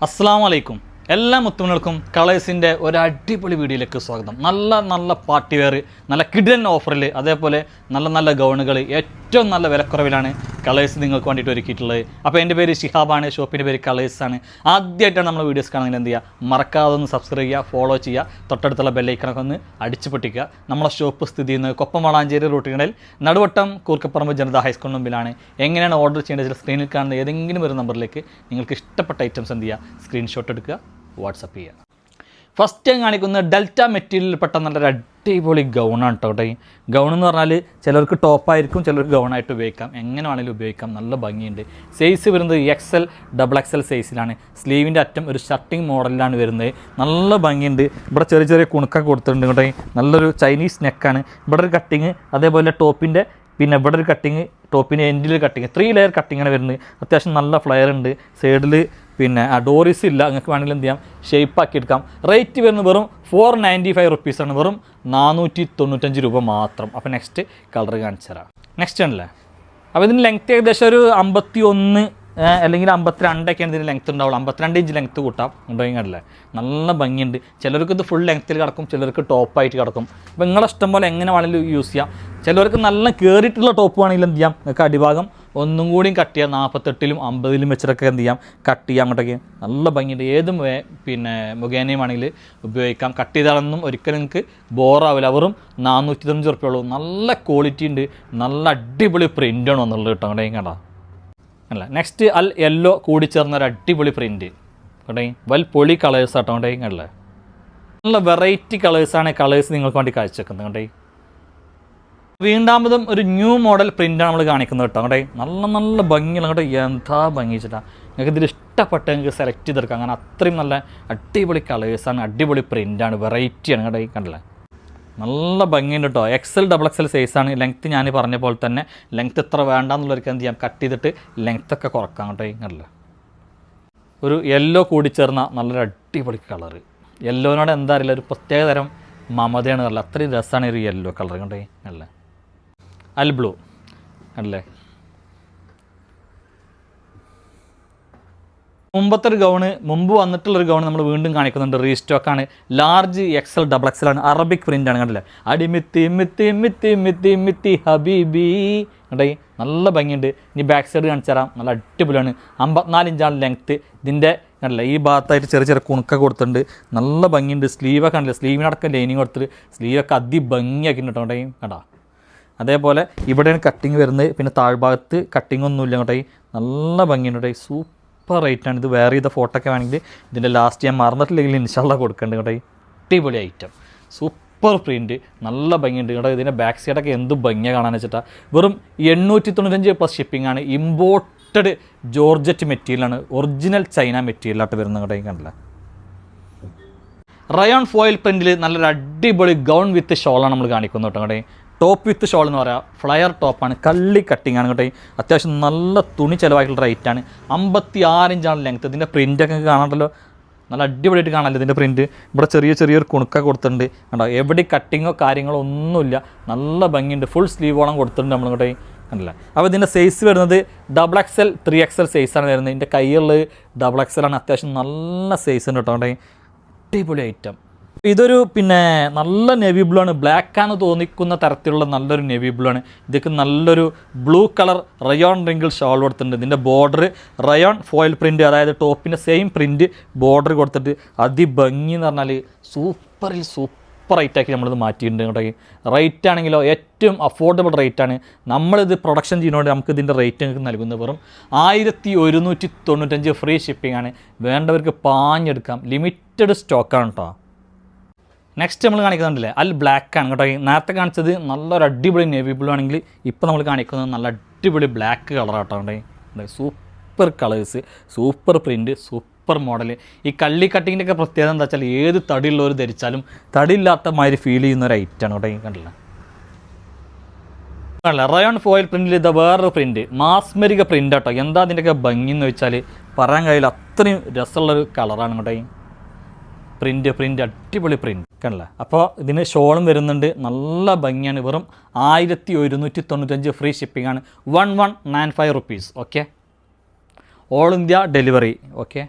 അസ്സലാമു അലൈക്കും. എല്ലാ മുത്തുമണികൾക്കും കളേഴ്സിൻ്റെ ഒരു അടിപൊളി വീഡിയോയിലേക്ക് സ്വാഗതം. നല്ല പാർട്ടി വെയർ, നല്ല കിഡിലൻ ഓഫറിൽ, അതേപോലെ നല്ല ഗൗണുകൾ ഏറ്റവും നല്ല വിലക്കുറവിലാണ് കളേഴ്സ് നിങ്ങൾക്ക് വേണ്ടിയിട്ട് ഒരുക്കിയിട്ടുള്ളത്. അപ്പോൾ എൻ്റെ പേര് ഷിഹാബാണ്, ഷോപ്പിൻ്റെ പേര് കളേഴ്സാണ്. ആദ്യമായിട്ടാണ് നമ്മൾ വീഡിയോസ് കാണുന്നതിൽ എന്ത് ചെയ്യുക, മറക്കാതെ ഒന്ന് സബ്സ്ക്രൈബ് ചെയ്യുക, ഫോളോ ചെയ്യുക, തൊട്ടടുത്തുള്ള ബെല്ലൈക്കണൊക്കെ ഒന്ന് അടിച്ചു പൊട്ടിക്കുക. നമ്മളെ ഷോപ്പ് സ്ഥിതി ചെയ്യുന്നത് കൊപ്പം വളാഞ്ചേരി റൂട്ടുകളിൽ നടുവട്ടം കൂർക്കപ്പറമ്പ് ജനതാ ഹൈസ്കൂൾ മുമ്പിലാണ്. എങ്ങനെയാണ് ഓർഡർ ചെയ്യേണ്ടത്? സ്ക്രീനിൽ കാണുന്ന ഏതെങ്കിലും ഒരു നമ്പറിലേക്ക് നിങ്ങൾക്ക് ഇഷ്ടപ്പെട്ട ഐറ്റംസ് എന്ത് ചെയ്യുക, സ്ക്രീൻഷോട്ട് എടുക്കുക, വാട്സപ്പ് ചെയ്യുക. ഫസ്റ്റ് ഞാൻ കാണിക്കുന്നത് ഡെൽറ്റ മെറ്റീരിയലിൽപ്പെട്ട നല്ലൊരു അടിപൊളി ഗൗണാണ് കേട്ടോ. ഈ ഗൗൺ എന്ന് പറഞ്ഞാൽ ചിലർക്ക് ടോപ്പായിരിക്കും, ചിലർക്ക് ഗൗണായിട്ട് ഉപയോഗിക്കാം, എങ്ങനെ വേണമെങ്കിലും ഉപയോഗിക്കാം. നല്ല ഭംഗിയുണ്ട്. സൈസ് വരുന്നത് XL, XXL സൈസിലാണ്. സ്ലീവിൻ്റെ അറ്റം ഒരു ഷർട്ടിങ് മോഡലിലാണ് വരുന്നത്. നല്ല ഭംഗിയുണ്ട്. ഇവിടെ ചെറിയ കുണുക്ക കൊടുത്തിട്ടുണ്ട് കേട്ടോ. നല്ലൊരു ചൈനീസ് നെക്കാണ്. ഇവിടെ ഒരു കട്ടിങ്, അതേപോലെ ടോപ്പിൻ്റെ ഇവിടെ ഒരു കട്ടിങ്, ടോപ്പിൻ്റെ എൻഡിൽ കട്ടിങ്, 3 ലെയർ കട്ടിങ്ങാണ് വരുന്നത്. അത്യാവശ്യം നല്ല ഫ്ലെയർ ഉണ്ട്. സൈഡിൽ ഡോറിസ് ഇല്ല, നിങ്ങൾക്ക് വേണമെങ്കിൽ എന്ത് ചെയ്യാം, ഷേപ്പാക്കി എടുക്കാം. റേറ്റ് വരുന്നത് വെറും 495 റുപ്പീസാണ്, വെറും 495 രൂപ മാത്രം. അപ്പോൾ നെക്സ്റ്റ് കളർ കാണിച്ചു തരാം. നെക്സ്റ്റ് ആണല്ലേ. അപ്പോൾ ഇതിന് ലെങ്ത്ത് ഏകദേശം ഒരു 51 അല്ലെങ്കിൽ 52ഒക്കെയാണ് ഇതിന് ലെങ്ത്ത് ഉണ്ടാവുള്ളൂ. 52 ഇഞ്ച് ലെങ്ത്ത് കൂട്ടാം. ഉണ്ടെങ്കിലല്ലേ നല്ല ഭംഗിയുണ്ട്. ചിലർക്ക് ഇത് ഫുൾ ലെങ്ത്തിൽ കിടക്കും, ചിലർക്ക് ടോപ്പായിട്ട് കിടക്കും. അപ്പോൾ നിങ്ങളെ ഇഷ്ടം പോലെ എങ്ങനെ വേണമെങ്കിലും യൂസ് ചെയ്യാം. ചിലർക്ക് നല്ല കയറിയിട്ടുള്ള ടോപ്പ് വേണമെങ്കിൽ എന്ത് ചെയ്യാം, നിങ്ങൾക്ക് അടിഭാഗം ഒന്നും കൂടിയും കട്ട് ചെയ്യാം. 48ലും 50ലും വെച്ചിട്ടൊക്കെ എന്ത് ചെയ്യാം, കട്ട് ചെയ്യാം. അങ്ങോട്ടൊക്കെ നല്ല ഭംഗിയുണ്ട്. ഏതും മുഖേനയും ആണെങ്കിൽ ഉപയോഗിക്കാം. കട്ട് ചെയ്താലൊന്നും ഒരിക്കലും നിങ്ങൾക്ക് ബോറാവില്ല. വെറും 495 റുപ്യുള്ളൂ. നല്ല ക്വാളിറ്റി ഉണ്ട്, നല്ല അടിപൊളി പ്രിൻ്റാണ് വന്നുള്ളത് കേട്ടോ. അങ്ങോട്ടേക്കും കണ്ടോ അല്ല. നെക്സ്റ്റ് അൽ യെല്ലോ കൂടി ചേർന്നൊരു അടിപൊളി പ്രിൻറ്റ് കേട്ടോ. പൊളി കളേഴ്സ് ആട്ടോ. അങ്ങോട്ടേക്കും കണ്ടല്ലേ. നല്ല വെറൈറ്റി കളേഴ്സാണ് കളേഴ്സ് നിങ്ങൾക്ക് വേണ്ടി കാഴ്ചവെക്കുന്നത് കേട്ടോ. വീണ്ടാമതും ഒരു ന്യൂ മോഡൽ പ്രിൻ്റാണ് നമ്മൾ കാണിക്കുന്നത് കേട്ടോ. അങ്ങോട്ടേ നല്ല ഭംഗിയുള്ള അങ്ങോട്ട് എന്താ ഭംഗി വെച്ചിട്ടാണ്. നിങ്ങൾക്ക് ഇതിൽ ഇഷ്ടപ്പെട്ട നിങ്ങൾക്ക് സെലക്ട് ചെയ്തെടുക്കാം. അങ്ങനെ അത്രയും നല്ല അടിപൊളി കളേഴ്സാണ്, അടിപൊളി പ്രിൻ്റാണ്, വെറൈറ്റിയാണ്. അങ്ങോട്ടേ കണ്ടല്ലേ. നല്ല ഭംഗിയുണ്ട് കേട്ടോ. XL, XXL സൈസാണ്. ലെങ്ത്ത് ഞാൻ പറഞ്ഞ പോലെ തന്നെ ലെങ്ത്ത് എത്ര വേണ്ടാന്നുള്ളവർക്ക് എന്ത് ചെയ്യാം, കട്ട് ചെയ്തിട്ട് ലെങ്ത്തൊക്കെ കുറക്കാം. അങ്ങോട്ടേ കണ്ടല്ലേ. ഒരു യെല്ലോ കൂടി ചേർന്ന നല്ലൊരു അടിപൊളി കളറ്. യെല്ലോനോട് എന്താ അറിയില്ല, ഒരു പ്രത്യേക തരം മമതയാണ് നല്ല. അത്രയും രസമാണ് ഒരു യെല്ലോ കളർ. കണ്ടേ അല്ലേ. അൽ ബ്ലൂ അല്ലേ. മുമ്പത്തെ ഒരു ഗൗണ്, മുമ്പ് വന്നിട്ടുള്ളൊരു ഗൗൺ നമ്മൾ വീണ്ടും കാണിക്കുന്നുണ്ട്. റീസ്റ്റോക്കാണ്. ലാർജ് XL, XXL ആണ്. അറബിക് പ്രിൻ്റാണ്. കണ്ടില്ലേ. അടിമിത്തി മിത്തി മിത്തി മിത്തി മിത്തി ഹബീബി കണ്ടേ. നല്ല ഭംഗിയുണ്ട്. ഇനി ബാക്ക് സൈഡ് കാണിച്ചു തരാം. നല്ല അടിപൊളിയാണ്. 54 ഇഞ്ചാണ് ലെങ്ത്ത്. ഇതിൻ്റെ കണ്ടില്ലേ, ഈ ഭാഗത്തായിട്ട് ചെറിയ കുണുക്ക കൊടുത്തിട്ടുണ്ട്. നല്ല ഭംഗിയുണ്ട്. സ്ലീവൊക്കെ കണ്ടില്ലേ, സ്ലീവിനടക്കം ലൈനിങ് കൊടുത്തിട്ട് സ്ലീവൊക്കെ അതിഭംഗിയാക്കിയിട്ടുണ്ട് കേട്ടോ. കണ്ടാ. അതേപോലെ ഇവിടെയാണ് കട്ടിങ് വരുന്നത്. പിന്നെ താഴ്ഭാഗത്ത് കട്ടിങ് ഒന്നുമില്ല കേട്ടോ. നല്ല ഭംഗിയുണ്ട് കേട്ടോ. സൂപ്പർ റേറ്റാണ്. ഇത് വേറെ ചെയ്ത ഫോട്ടോ ഒക്കെ വേണമെങ്കിൽ ഇതിൻ്റെ ലാസ്റ്റ് ഞാൻ മറന്നിട്ടില്ലെങ്കിൽ ഇൻഷാല്ലാ കൊടുക്കേണ്ടത് കേട്ടോ. അടിപൊളി ഐറ്റം, സൂപ്പർ പ്രിൻറ്റ്, നല്ല ഭംഗിയുണ്ട് കേട്ടോ. ഇതിൻ്റെ ബാക്ക് സൈഡൊക്കെ എന്ത് ഭംഗിയാണ് കാണാൻ വെച്ചിട്ടാണ്. വെറും 895 പ്ലസ് ഷിപ്പിംഗ് ആണ്. ഇമ്പോർട്ടഡ് ജോർജറ്റ് മെറ്റീരിയലാണ്. ഒറിജിനൽ ചൈന മെറ്റീരിയലായിട്ട് വരുന്നത് കേട്ടോ. കണ്ടില്ല. റയോൺ ഫോയിൽ പ്രിൻറ്റിൽ നല്ലൊരു അടിപൊളി ഗൗൺ വിത്ത് ഷോളാണ് നമ്മൾ കാണിക്കുന്നത് കേട്ടോ. കേട്ടോ ടോപ്പ് വിത്ത് ഷോൾ എന്ന് പറയാം. ഫ്ലയർ ടോപ്പാണ്, കള്ളി കട്ടിങ് ആണ് കേട്ടോ. അത്യാവശ്യം നല്ല തുണി ചിലവായിട്ടുള്ള റേറ്റാണ്. 56 ഇഞ്ചാണ് ലെങ്ത്ത്. ഇതിൻ്റെ പ്രിൻ്റൊക്കെ കാണാണ്ടല്ലോ, നല്ല അടിപൊളിയായിട്ട് കാണാമല്ലോ ഇതിൻ്റെ പ്രിൻറ്റ്. ഇവിടെ ചെറിയൊരു കുണുക്ക കൊടുത്തിട്ടുണ്ട് കേട്ടോ. എവിടെ കട്ടിങ്ങോ കാര്യങ്ങളോ ഒന്നുമില്ല. നല്ല ഭംഗിയുണ്ട്. ഫുൾ സ്ലീവോളം കൊടുത്തിട്ടുണ്ട് നമ്മൾ കേട്ടോ. കണ്ടില്ല. അപ്പോൾ ഇതിൻ്റെ സൈസ് വരുന്നത് XXL, 3XL സൈസാണ് വരുന്നത്. ഇതിൻ്റെ കൈയുള്ളത് XXL ആണ്. അത്യാവശ്യം നല്ല സൈസ് ഉണ്ട് കേട്ടോ. അടിപൊളി ഐറ്റം. ഇതൊരു നല്ല നെവി ബ്ലൂ ആണ്. ബ്ലാക്കാന്ന് തോന്നിക്കുന്ന തരത്തിലുള്ള നല്ലൊരു നെവി ബ്ലൂ ആണ്. ഇതൊക്കെ നല്ലൊരു blue colour rayon wrinkle shawl കൊടുത്തിട്ടുണ്ട്. ഇതിൻ്റെ ബോർഡർ റയോൺ ഫോയിൽ പ്രിൻറ്റ്, അതായത് ടോപ്പിൻ്റെ സെയിം പ്രിൻറ്റ് ബോർഡർ കൊടുത്തിട്ട് അതിഭംഗി എന്ന് പറഞ്ഞാൽ സൂപ്പർ റേറ്റാക്കി നമ്മളിത് മാറ്റിയിട്ടുണ്ട് കേട്ടോ. റേറ്റ് ആണെങ്കിലോ ഏറ്റവും അഫോർഡബിൾ റേറ്റാണ്. നമ്മളിത് പ്രൊഡക്ഷൻ ചെയ്യുന്നതുകൊണ്ട് നമുക്ക് ഇതിൻ്റെ റേറ്റ് നിങ്ങൾക്ക് നൽകുന്നത് വെറും 1195 ഫ്രീ ഷിപ്പിംഗ് ആണ്. വേണ്ടവർക്ക് പാഞ്ഞെടുക്കാം. ലിമിറ്റഡ് സ്റ്റോക്കാണ് കേട്ടോ. നെക്സ്റ്റ് നമ്മൾ കാണിക്കുന്നുണ്ടല്ലേ, അൽ ബ്ലാക്കാണ് കേട്ടോ. നേരത്തെ കാണിച്ചത് നല്ലൊരു അടിപൊളി നേവി ബ്ലൂ ആണെങ്കിൽ ഇപ്പോൾ നമ്മൾ കാണിക്കുന്നത് നല്ല അടിപൊളി ബ്ലാക്ക് കളറാട്ടോ. Super colours, super print, super model. ഈ കള്ളി കട്ടിങ്ങിൻ്റെ ഒക്കെ പ്രത്യേകത എന്താ വെച്ചാൽ ഏത് തടിയുള്ളവർ ധരിച്ചാലും തടിയില്ലാത്ത മാതിരി ഫീൽ ചെയ്യുന്ന ഒരു ഐറ്റാണ് കേട്ടോ. കണ്ടില്ല. റയോൺ ഫോയിൽ പ്രിൻറ്റിൽ ഇത് വേറൊരു പ്രിൻറ്റ്, മാസ്മരിക പ്രിൻ്റ് കേട്ടോ. എന്താ അതിൻ്റെയൊക്കെ ഭംഗി എന്ന് വെച്ചാൽ പറയാൻ കഴിയില്ല. അത്രയും രസമുള്ളൊരു കളറാണ് കേട്ടോ. പ്രിൻ്റ് അടിപൊളി പ്രിൻ്റ് കണ്ടില്ല. അപ്പോൾ ഇതിന് ഷോളും വരുന്നുണ്ട്. നല്ല ഭംഗിയാണ്. വെറും 1195 ഫ്രീ ഷിപ്പിംഗ് ആണ്. 1195 rupees. Okay, all India delivery. Okay,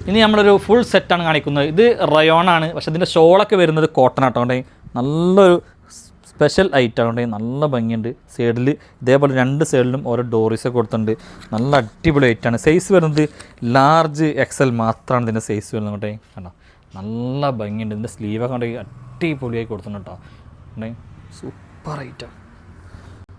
ഇനി നമ്മളൊരു ഫുൾ സെറ്റാണ് കാണിക്കുന്നത്. ഇത് റയോണാണ്, പക്ഷേ ഇതിൻ്റെ ഷോളൊക്കെ വരുന്നത് കോട്ടൺ ആട്ടോ. നല്ലൊരു സ്പെഷ്യൽ ഐറ്റം ആണ്. നല്ല ഭംഗിയുണ്ട്. സൈഡിൽ ഇതേപോലെ 2 സൈഡിലും ഓരോ ഡോറീസൊക്കെ കൊടുത്തിട്ടുണ്ട്. നല്ല അടിപൊളി ഐറ്റമാണ്. സൈസ് വരുന്നത് ലാർജ് XL മാത്രമാണ് ഇതിൻ്റെ സൈസ് വരുന്നത് കേട്ടോ. കണ്ടോ നല്ല ഭംഗിയുണ്ട്. ഇതിൻ്റെ സ്ലീവൊക്കെ ഉണ്ടെങ്കിൽ അടിപൊളിയായി കൊടുത്തിട്ടുണ്ട് കേട്ടോ. സൂപ്പർ ഐറ്റം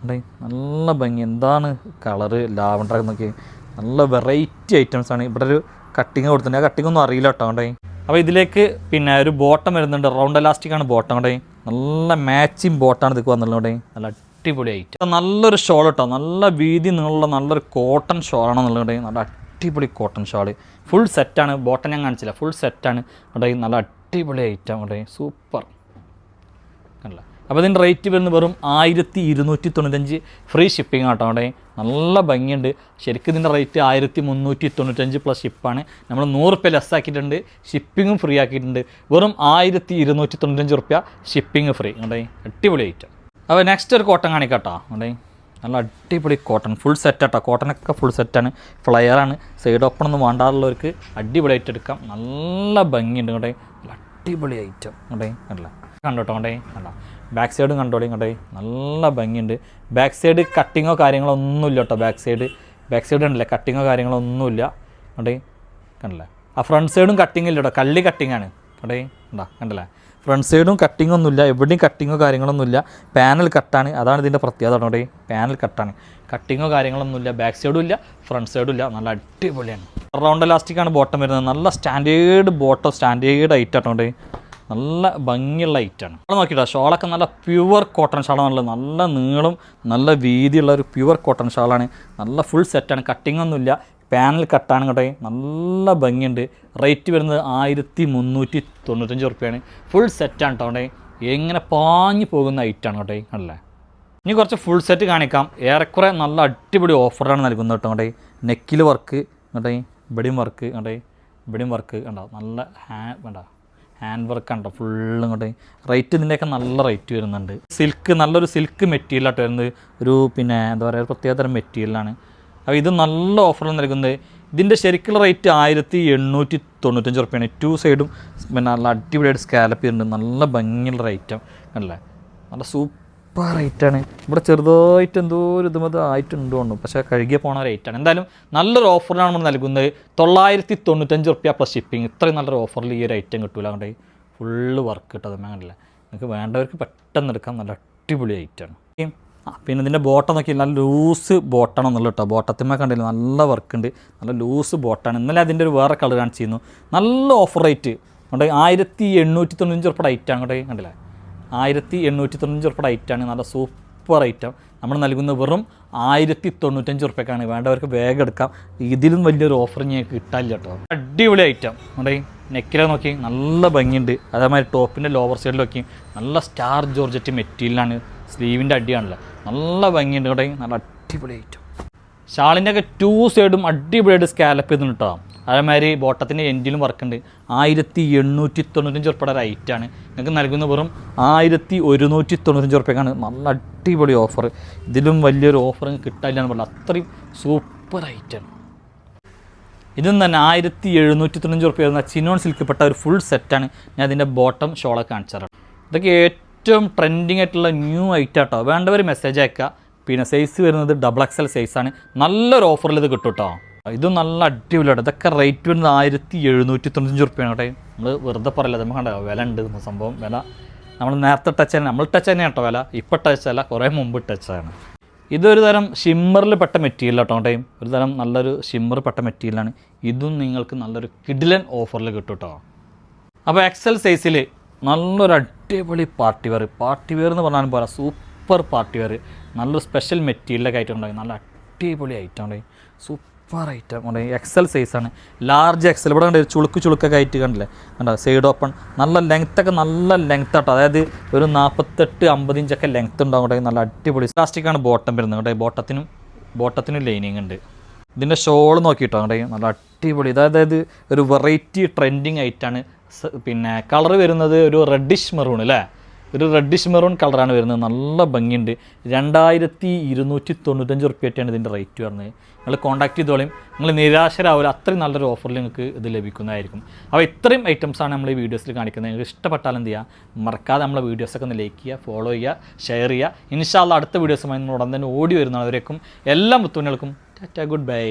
ഉണ്ടേ. നല്ല ഭംഗി. എന്താണ് കളറ് ലാവണ്ടർ എന്നൊക്കെ നല്ല വെറൈറ്റി ഐറ്റംസാണ്. ഇവിടെ ഒരു കട്ടിങ് കൊടുത്തിട്ടുണ്ട്. ആ കട്ടിങ് ഒന്നും അറിയില്ല കേട്ടോ ഉണ്ടേ. അപ്പോൾ ഇതിലേക്ക് പിന്നെ ഒരു ബോട്ടം വരുന്നുണ്ട്. റൗണ്ട് എലാസ്റ്റിക്കാണ് ബോട്ടം ഉണ്ടേ. നല്ല മാച്ചിങ് ബോട്ടാണ് ഇതൊക്കെ വന്നിട്ടുണ്ടേ. നല്ല അടിപൊളി ഐറ്റം. നല്ലൊരു ഷോൾ കേട്ടോ. നല്ല വീതി നീളമുള്ള നല്ലൊരു കോട്ടൺ ഷോളാണെന്നുള്ളത്. നല്ല അടിപൊളി കോട്ടൺ ഷോള് ഫുൾ സെറ്റാണ്. ബോട്ടം ഞാൻ കാണിച്ചില്ല, ഫുൾ സെറ്റാണ് ഇവിടെ. നല്ല അടിപൊളി ഐറ്റം ഇവിടെ. സൂപ്പർ അല്ല. അപ്പോൾ ഇതിൻ്റെ റേറ്റ് വരുന്നത് വെറും 1295 ഫ്രീ ഷിപ്പിംഗ് ആട്ടോ അവിടെ. നല്ല ഭംഗിയുണ്ട്. ശരിക്കും ഇതിൻ്റെ റേറ്റ് 1395 പ്ലസ് ഷിപ്പാണ്. നമ്മൾ 100 റുപ്യ ലെസ് ആക്കിയിട്ടുണ്ട്. ഷിപ്പിങ്ങും ഫ്രീ ആക്കിയിട്ടുണ്ട്. വെറും 1295 റുപ്യ ഷിപ്പിംഗ് ഫ്രീ അവിടെ. അടിപൊളി ഐറ്റം. അപ്പോൾ നെക്സ്റ്റ് ഒരു കോട്ടൺ കാണിക്കാട്ടോ അവിടെ. നല്ല അടിപൊളി കോട്ടൺ ഫുൾ സെറ്റാട്ടോ. കോട്ടനൊക്കെ ഫുൾ സെറ്റാണ്. ഫ്ലയറാണ്. സൈഡ് ഓപ്പൺ ഒന്നും വേണ്ടാറുള്ളവർക്ക് അടിപൊളി ഐറ്റം എടുക്കാം. നല്ല ഭംഗിയുണ്ട് ഇവിടെ. നല്ല അടിപൊളി ഐറ്റം ഇവിടെ. അല്ല കണ്ടോട്ടോ കൊണ്ടേ. കണ്ടോ ബാക്ക് സൈഡും കണ്ടോളി കൊണ്ടേ. നല്ല ഭംഗിയുണ്ട്. ബാക്ക് സൈഡ് കട്ടിങ്ങോ കാര്യങ്ങളോ ഒന്നുമില്ല കേട്ടോ. ബാക്ക് സൈഡ് ഉണ്ടല്ലേ, കട്ടിങ്ങോ കാര്യങ്ങളോ ഒന്നുമില്ല കൊണ്ടേ. കണ്ടല്ലേ. ആ ഫ്രണ്ട് സൈഡും കട്ടിങ് ഇല്ല കേട്ടോ. കള്ളി കട്ടിങ്ങാണ് കൊണ്ടേ. ഉണ്ടാ കണ്ടല്ലേ. ഫ്രണ്ട് സൈഡും കട്ടിങ് ഒന്നുമില്ല. എവിടെയും കട്ടിങ്ങോ കാര്യങ്ങളൊന്നുമില്ല. പാനൽ കട്ടാണ്. അതാണ് ഇതിൻ്റെ പ്രത്യേകത കൊണ്ടേ. പാനൽ കട്ടാണ്. കട്ടിങ്ങോ കാര്യങ്ങളൊന്നുമില്ല. ബാക്ക് സൈഡും ഇല്ല, ഫ്രണ്ട് സൈഡും ഇല്ല. നല്ല അടിപൊളിയാണ്. റൗണ്ട് എലാസ്റ്റിക്കാണ് ബോട്ടം വരുന്നത്. നല്ല സ്റ്റാൻഡേർഡ് ബോട്ടം, സ്റ്റാൻഡേർഡ് ഐറ്റം ആട്ടോണ്ടേ. നല്ല ഭംഗിയുള്ള ഐറ്റാണ്. അവിടെ നോക്കിയിട്ടോ ഷോളൊക്കെ നല്ല പ്യുവർ കോട്ടൺ ഷാളാണുള്ളത്. നല്ല നീളം നല്ല വീതിയുള്ള ഒരു പ്യുവർ കോട്ടൺ ഷാളാണ്. നല്ല ഫുൾ സെറ്റാണ്. കട്ടിങ് ഒന്നുമില്ല. പാനൽ കട്ടാണ് കേട്ടോ. നല്ല ഭംഗിയുണ്ട്. റേറ്റ് വരുന്നത് 1395 റുപ്യാണ്. ഫുൾ സെറ്റാണ് കേട്ടോ. അവിടെ എങ്ങനെ പാഞ്ഞു പോകുന്ന ഐറ്റാണ് കേട്ടോ. അല്ലേ. ഇനി കുറച്ച് ഫുൾ സെറ്റ് കാണിക്കാം. ഏറെക്കുറെ നല്ല അടിപൊളി ഓഫറാണ് നൽകുന്നത് കേട്ടോ. അവിടെ നെക്കിൽ വർക്ക് കേട്ടോ. ഇവിടെയും വർക്ക് കേട്ടോ. ഇവിടെയും വർക്ക് കണ്ടോ. നല്ല വേണ്ട ഹാൻഡ് വർക്ക് ഉണ്ടോ ഫുള്ളും ഇങ്ങോട്ട്. റേറ്റ് ഇതിൻ്റെയൊക്കെ നല്ല റേറ്റ് വരുന്നുണ്ട്. സിൽക്ക് നല്ലൊരു സിൽക്ക് മെറ്റീരിയലായിട്ട് വരുന്നത്. ഒരു പിന്നെ എന്താ പറയുക പ്രത്യേകതരം മെറ്റീരിയലാണ്. അപ്പോൾ ഇത് നല്ല ഓഫറിൽ നൽകുന്നത്. ഇതിൻ്റെ ശരിക്കുള്ള റേറ്റ് 1895 റുപ്യാണ്. 2 സൈഡും പിന്നെ നല്ല അടിപൊളിയായിട്ട് സ്കാലപ്പ് ചെയ്തിട്ടുണ്ട്. നല്ല ഭംഗിയുള്ള ഐറ്റം അല്ലേ. നല്ല സൂപ്പർ റേറ്റാണ്. ഇവിടെ ചെറുതായിട്ട് എന്തോ ഒരു ഇതുമത് ആയിട്ടുണ്ടോ ഉണ്ട്, പക്ഷേ കഴുകിയ പോണ റേറ്റാണ്. എന്തായാലും നല്ലൊരു ഓഫറിനാണ് നമ്മൾ നൽകുന്നത്. 995 റുപ്യ പ്ലസ് ഷിപ്പിംഗ്. ഇത്രയും നല്ലൊരു ഓഫറിൽ ഈ ഒരു ഐറ്റം കിട്ടൂല. അതുകൊണ്ട് ഫുള്ള് വർക്ക് കിട്ടും. അങ്ങനെയല്ല, നിങ്ങൾക്ക് വേണ്ടവർക്ക് പെട്ടെന്ന് എടുക്കാം. നല്ല അടിപൊളി ഐറ്റമാണ്. പിന്നെ ഇതിൻ്റെ ബോട്ടം നോക്കി നല്ല ലൂസ് ബോട്ടാണെന്നുള്ളൂ കേട്ടോ. ബോട്ടത്തിന്മേ കണ്ടില്ല നല്ല വർക്ക് ഉണ്ട്. നല്ല ലൂസ് ബോട്ടാണ്. ഇന്നലെ അതിൻ്റെ ഒരു വേറെ കളർ കാണിച്ചിരുന്നു. നല്ല ഓഫർ റേറ്റ് അതുകൊണ്ട് 1895 റുപ്യ ഐറ്റാണ് കേട്ടോ. കണ്ടില്ലേ 1895 റുപ്യ ഐറ്റാണ്. നല്ല സൂപ്പർ ഐറ്റം. നമ്മൾ നൽകുന്നത് വെറും 1095 റുപ്യക്കാണ്. വേണ്ടവർക്ക് വേഗം എടുക്കാം. ഇതിലും വലിയൊരു ഓഫർ ഞങ്ങൾക്ക് കിട്ടാനില്ല കേട്ടോ. അടിപൊളി ഐറ്റം അവിടെ. നെക്കിലെ നോക്കി നല്ല ഭംഗിയുണ്ട്. അതേമാതിരി ടോപ്പിൻ്റെ ലോവർ സൈഡിൽ നോക്കി നല്ല സ്റ്റാർ ജോർജറ്റ് മെറ്റീരിയലാണ്. സ്ലീവിൻ്റെ അടിയാണല്ലോ. നല്ല ഭംഗിയുണ്ട് കേട്ടോ. നല്ല അടിപൊളി ഐറ്റം. ഷാളിൻ്റെ ഒക്കെ 2 സൈഡും അടിപൊളിയായിട്ട് സ്കാലപ്പ് ചെയ്തിട്ട് കേട്ടോ. അതേമാതിരി ബോട്ടത്തിൻ്റെ എൻഡിലും വർക്കുണ്ട്. 1895 റുപ്യയുടെ റേറ്റാണ്. നിങ്ങൾക്ക് നൽകുന്ന വെറും 1195 റുപ്യക്കാണ്. നല്ല അടിപൊളി ഓഫർ. ഇതിലും വലിയൊരു ഓഫർ കിട്ടാനില്ല എന്ന് പറഞ്ഞാൽ അത്രയും സൂപ്പർ ഐറ്റാണ്. ഇതും തന്നെ 1795 റുപ്യ വരുന്ന ചിനോൺ സിൽക്ക് പെട്ട ഒരു ഫുൾ സെറ്റാണ്. ഞാൻ അതിൻ്റെ ബോട്ടം ഷോളൊക്കെ കാണിച്ചു തരാം. ഇതൊക്കെ ഏറ്റവും ട്രെൻഡിങ് ആയിട്ടുള്ള ന്യൂ ഐറ്റം കേട്ടോ. വേണ്ടവർ മെസ്സേജ് അയക്കുക. പിന്നെ സൈസ് വരുന്നത് XXL സൈസാണ്. നല്ലൊരു ഓഫറിൽ ഇത് കിട്ടും കേട്ടോ. ഇതും നല്ല അടിപൊളിയാണ്. ഇതൊക്കെ റേറ്റ് വരുന്നത് 1795 റുപ്യാണ് കേട്ടോ. നമ്മൾ വെറുതെ പറയില്ല, നമുക്ക് കണ്ടോ വില ഉണ്ട് സംഭവം. വില നമ്മൾ നേരത്തെ ടച്ച് തന്നെ, നമ്മൾ ടച്ച് തന്നെ കേട്ടോ വില. ഇപ്പം ടച്ച് അല്ല, കുറേ മുമ്പ് ടച്ചാണ്. ഇതൊരു തരം ഷിമ്മറിൽ പെട്ട മെറ്റീരിയൽ കേട്ടോ. ഒരു തരം നല്ലൊരു ഷിമ്മർ പെട്ട മെറ്റീരിയലാണ്. ഇതും നിങ്ങൾക്ക് നല്ലൊരു കിഡിലൻ ഓഫറിൽ കിട്ടും കേട്ടോ. അപ്പോൾ XL സൈസിൽ നല്ലൊരു അടിപൊളി പാർട്ടി വെയർ എന്ന് പറഞ്ഞാലും പോരാ, സൂപ്പർ പാർട്ടി വെയർ. നല്ലൊരു സ്പെഷ്യൽ മെറ്റീരിയലൊക്കെ ആയിട്ടുണ്ടായി. നല്ല അടിപൊളി ഐറ്റം ഉണ്ടായി. സൂപ്പർ ഐറ്റം ഉണ്ടായി. XL സൈസാണ്. Large XL. ഇവിടെ കണ്ടേ ചുളുക്കൊക്കെ ആയിട്ട് കണ്ടില്ലേ. കണ്ടോ സൈഡ് ഓപ്പൺ. നല്ല ലെങ്ത്തൊക്കെ നല്ല ലെങ്ത് ആട്ടോ. അതായത് ഒരു 48-50 ഇഞ്ചൊക്കെ ലെങ്ത്ത് ഉണ്ടാവും. നല്ല അടിപൊളി പ്ലാസ്റ്റിക്കാണ് ബോട്ടം വരുന്നത് കേട്ടോ. ബോട്ടത്തിനും ലൈനിങ് ഉണ്ട്. ഇതിൻ്റെ ഷോൾ നോക്കിയിട്ടോ കേട്ടോ. നല്ല അടിപൊളി. അതായത് ഒരു വെറൈറ്റി ട്രെൻഡിങ് ആയിട്ടാണ്. പിന്നെ കളർ വരുന്നത് ഒരു റെഡിഷ് മെറൂൺ അല്ലേ. ഒരു റെഡിഷ് മെറൂൺ കളറാണ് വരുന്നത്. നല്ല ഭംഗിയുണ്ട്. 2295 റുപ്യയായിട്ടാണ് ഇതിൻ്റെ റേറ്റ് വരുന്നത്. നിങ്ങൾ കോൺടാക്ട് ചെയ്തോളയും. നിങ്ങൾ നിരാശരാവില്ല, അത്രയും നല്ലൊരു ഓഫറിൽ നിങ്ങൾക്ക് ഇത് ലഭിക്കുന്നതായിരിക്കും. അപ്പോൾ ഇത്രയും ഐറ്റംസാണ് നമ്മൾ ഈ വീഡിയോസിൽ കാണിക്കുന്നത്. നിങ്ങൾക്ക് ഇഷ്ടപ്പെട്ടാൽ എന്ത് ചെയ്യുക, മറക്കാതെ നമ്മളെ വീഡിയോസൊക്കെ ഒന്ന് ലൈക്ക് ചെയ്യുക, ഫോളോ ചെയ്യുക, ഷെയർ ചെയ്യുക. ഇൻഷാ അല്ലാഹ് അടുത്ത വീഡിയോസുമായി ഉടൻ തന്നെ ഓടി വരുന്നവരേക്കും എല്ലാ മുത്തുമണികൾക്കും ടാറ്റാ, ഗുഡ് ബൈ.